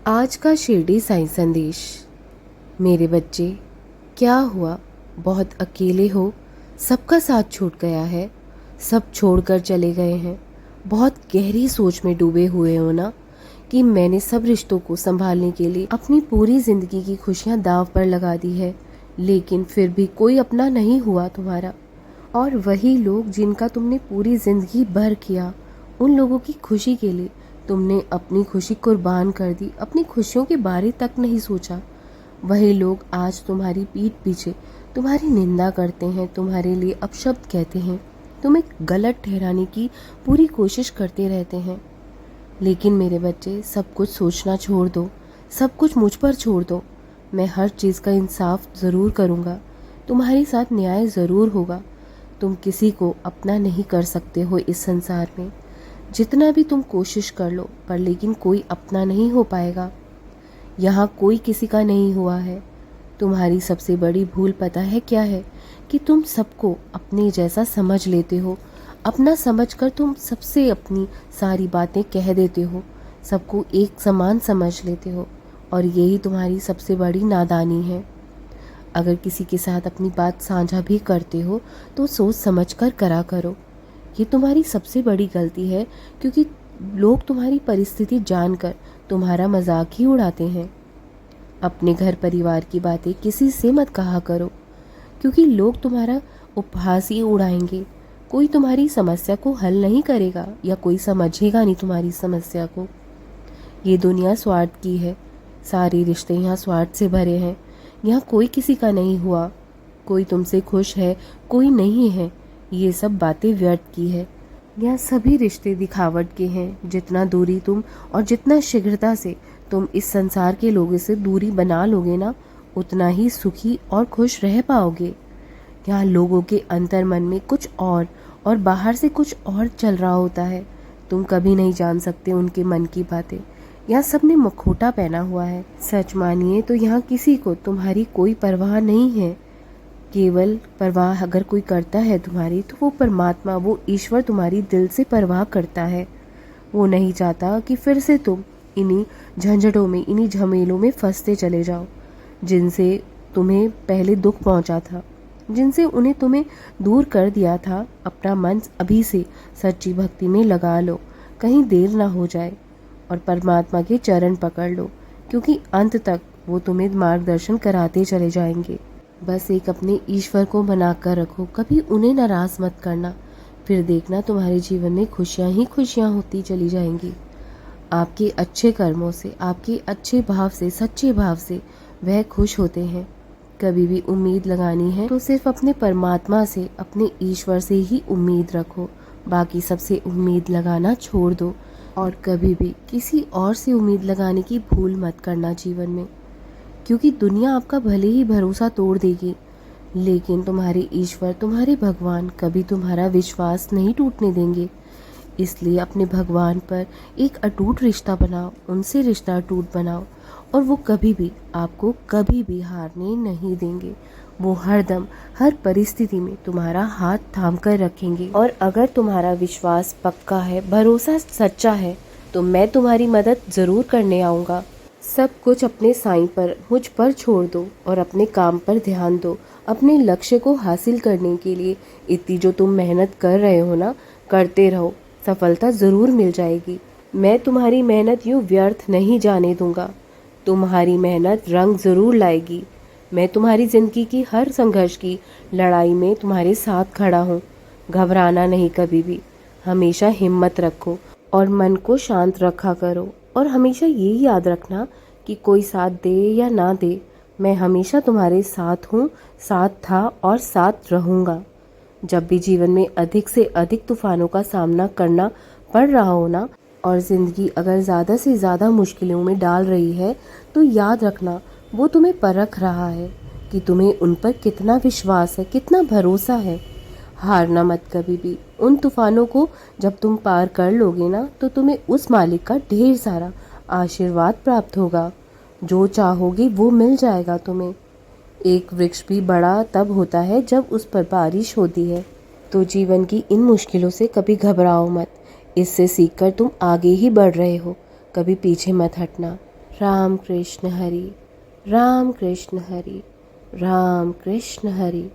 आज का शिरडी साईं संदेश। मेरे बच्चे, क्या हुआ? बहुत अकेले हो? सबका साथ छूट गया है, सब छोड़कर चले गए हैं। बहुत गहरी सोच में डूबे हुए हो ना कि मैंने सब रिश्तों को संभालने के लिए अपनी पूरी ज़िंदगी की खुशियाँ दांव पर लगा दी है, लेकिन फिर भी कोई अपना नहीं हुआ तुम्हारा। और वही लोग जिनका तुमने पूरी ज़िंदगी भर किया, उन लोगों की खुशी के लिए तुमने अपनी खुशी कुर्बान कर दी, अपनी खुशियों के बारे तक नहीं सोचा। वही लोग आज तुम्हारी पीठ पीछे तुम्हारी निंदा करते हैं, तुम्हारे लिए अपशब्द कहते हैं, तुम्हें गलत ठहराने की पूरी कोशिश करते रहते हैं। लेकिन मेरे बच्चे, सब कुछ सोचना छोड़ दो, सब कुछ मुझ पर छोड़ दो। मैं हर चीज़ का इंसाफ ज़रूर करूँगा, तुम्हारे साथ न्याय ज़रूर होगा। तुम किसी को अपना नहीं कर सकते हो इस संसार में, जितना भी तुम कोशिश कर लो, पर लेकिन कोई अपना नहीं हो पाएगा। यहाँ कोई किसी का नहीं हुआ है। तुम्हारी सबसे बड़ी भूल पता है क्या है? कि तुम सबको अपने जैसा समझ लेते हो। अपना समझकर तुम सबसे अपनी सारी बातें कह देते हो, सबको एक समान समझ लेते हो, और यही तुम्हारी सबसे बड़ी नादानी है। अगर किसी के साथ अपनी बात साझा भी करते हो तो सोच समझकर करा करो। ये तुम्हारी सबसे बड़ी गलती है, क्योंकि लोग तुम्हारी परिस्थिति जानकर तुम्हारा मजाक ही उड़ाते हैं। अपने घर परिवार की बातें किसी से मत कहा करो, क्योंकि लोग तुम्हारा उपहास ही उड़ाएंगे। कोई तुम्हारी समस्या को हल नहीं करेगा, या कोई समझेगा नहीं तुम्हारी समस्या को। ये दुनिया स्वार्थ की है, सारे रिश्ते यहाँ स्वार्थ से भरे हैं। यहाँ कोई किसी का नहीं हुआ, कोई तुमसे खुश है, कोई नहीं है। ये सब बातें व्यर्थ की है। यहाँ सभी रिश्ते दिखावट के हैं। जितना दूरी तुम और जितना शीघ्रता से तुम इस संसार के लोगों से दूरी बना लोगे ना, उतना ही सुखी और खुश रह पाओगे। यहाँ लोगों के अंतर मन में कुछ और बाहर से कुछ और चल रहा होता है। तुम कभी नहीं जान सकते उनके मन की बातें। यहाँ सबने मखोटा पहना हुआ है। सच मानिए तो यहाँ किसी को तुम्हारी कोई परवाह नहीं है। केवल परवाह अगर कोई करता है तुम्हारी, तो वो परमात्मा, वो ईश्वर तुम्हारी दिल से परवाह करता है। वो नहीं चाहता कि फिर से तुम इन्हीं झंझटों में, इन्हीं झमेलों में फंसते चले जाओ, जिनसे तुम्हें पहले दुख पहुंचा था, जिनसे उन्हें तुम्हें दूर कर दिया था। अपना मन अभी से सच्ची भक्ति में लगा लो, कहीं देर ना हो जाए, और परमात्मा के चरण पकड़ लो, क्योंकि अंत तक वो तुम्हें मार्गदर्शन कराते चले जाएंगे। बस एक अपने ईश्वर को मना कर रखो, कभी उन्हें नाराज मत करना। फिर देखना तुम्हारे जीवन में खुशियाँ ही खुशियाँ होती चली जाएंगी। आपके अच्छे कर्मों से, आपके अच्छे भाव से, सच्चे भाव से वह खुश होते हैं। कभी भी उम्मीद लगानी है तो सिर्फ अपने परमात्मा से, अपने ईश्वर से ही उम्मीद रखो। बाकी सबसे उम्मीद लगाना छोड़ दो, और कभी भी किसी और से उम्मीद लगाने की भूल मत करना जीवन में, क्योंकि दुनिया आपका भले ही भरोसा तोड़ देगी, लेकिन तुम्हारे ईश्वर, तुम्हारे भगवान कभी तुम्हारा विश्वास नहीं टूटने देंगे। इसलिए अपने भगवान पर एक अटूट रिश्ता बनाओ, उनसे रिश्ता अटूट बनाओ, और वो कभी भी आपको कभी भी हारने नहीं देंगे। वो हर दम, हर परिस्थिति में तुम्हारा हाथ थाम कर रखेंगे। और अगर तुम्हारा विश्वास पक्का है, भरोसा सच्चा है, तो मैं तुम्हारी मदद ज़रूर करने आऊँगा। सब कुछ अपने साईं पर, मुझ पर छोड़ दो, और अपने काम पर ध्यान दो। अपने लक्ष्य को हासिल करने के लिए इतनी जो तुम मेहनत कर रहे हो ना, करते रहो, सफलता ज़रूर मिल जाएगी। मैं तुम्हारी मेहनत यूँ व्यर्थ नहीं जाने दूंगा। तुम्हारी मेहनत रंग ज़रूर लाएगी। मैं तुम्हारी ज़िंदगी की हर संघर्ष की लड़ाई में तुम्हारे साथ खड़ा हूँ। घबराना नहीं कभी भी, हमेशा हिम्मत रखो और मन को शांत रखा करो। और हमेशा ये याद रखना कि कोई साथ दे या ना दे, मैं हमेशा तुम्हारे साथ हूँ, साथ था और साथ रहूँगा। जब भी जीवन में अधिक से अधिक तूफानों का सामना करना पड़ रहा हो ना, और ज़िंदगी अगर ज़्यादा से ज़्यादा मुश्किलों में डाल रही है, तो याद रखना वो तुम्हें परख रहा है कि तुम्हें उन पर कितना विश्वास है, कितना भरोसा है। हारना मत कभी भी। उन तूफानों को जब तुम पार कर लोगे ना, तो तुम्हें उस मालिक का ढेर सारा आशीर्वाद प्राप्त होगा। जो चाहोगे वो मिल जाएगा तुम्हें। एक वृक्ष भी बड़ा तब होता है जब उस पर बारिश होती है। तो जीवन की इन मुश्किलों से कभी घबराओ मत। इससे सीखकर तुम आगे ही बढ़ रहे हो, कभी पीछे मत हटना। राम कृष्ण हरि, राम कृष्ण हरि, राम कृष्ण हरि।